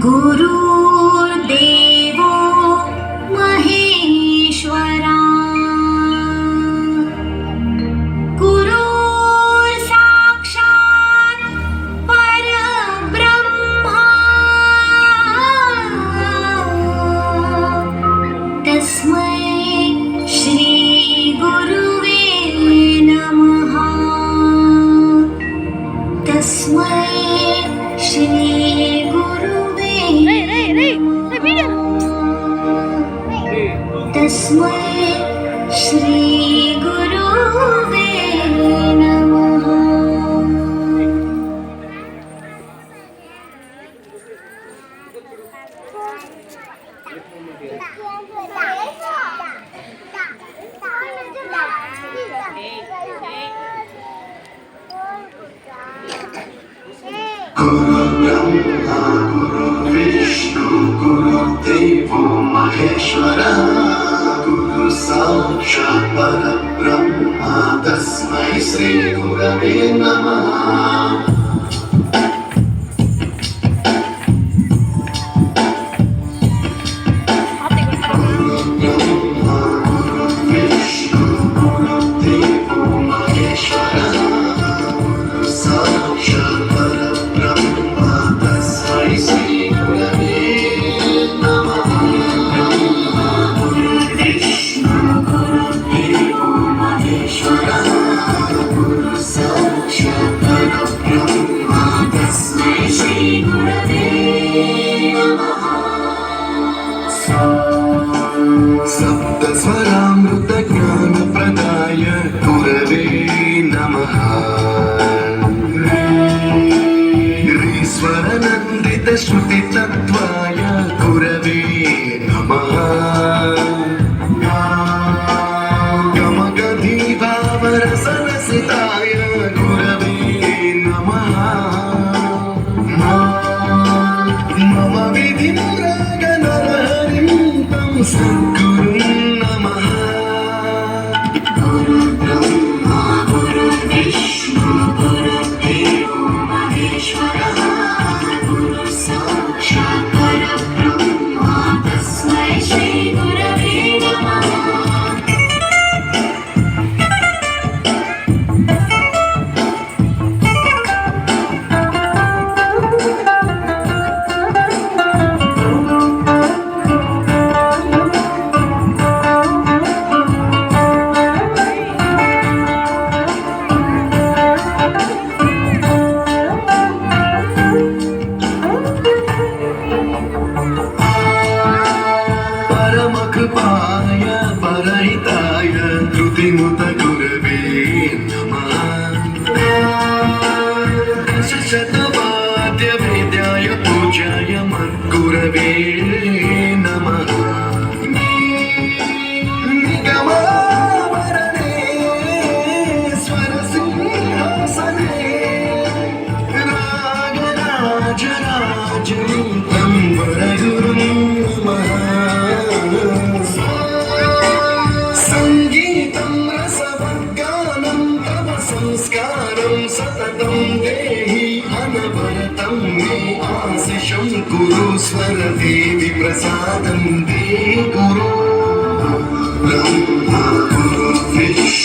गुरुर्देवो महेश्वरा गुरुर्साक्षात् परब्रह्मा तस्मै श्री गुरुवे नमः। तस्मै श्री तस्मै श्री गुरुवे नमः। गुरु ब्रह्मा गुरु विष्णु गुरुदेवो महेश्वरा गुरु साक्षात् परब्रह्मा तस्मै श्री गुरवे नमः। सप्तस्वरामृतज्ञानप्रदाय गुरवे नमः। ईश्वरनन्दितश्रुतितत्त्वाय गुरवे नमः। गमगधीभावरसरसिताय गुरवे नमः। मम विधिं रागनरहरिं तं सद्गुरुं नमः। गुरुर्ब्रह्मा गुरुर्विष्णु गुरुर्देवो महेश्वरः गुरु साक्षात् परब्रह्मा तस्मै श्री गुरवे नमः। परमकृपाय परहिताय धृतिमुत गुरवे नमः। दशशतवाद्यवेद्याय पूज्याय मद्गुरवे नमः। निगमावरणे स्वरसिंहासने रागराजराजनीतं वरगुरुं नमः। संगीतं रसवद्गानं तव संस्कारं सततं देहि अनवरतं मे आशिषं कुरु स्वरदेवि प्रसादं देहि गुरु ब्रह्मा गुरु विष्णु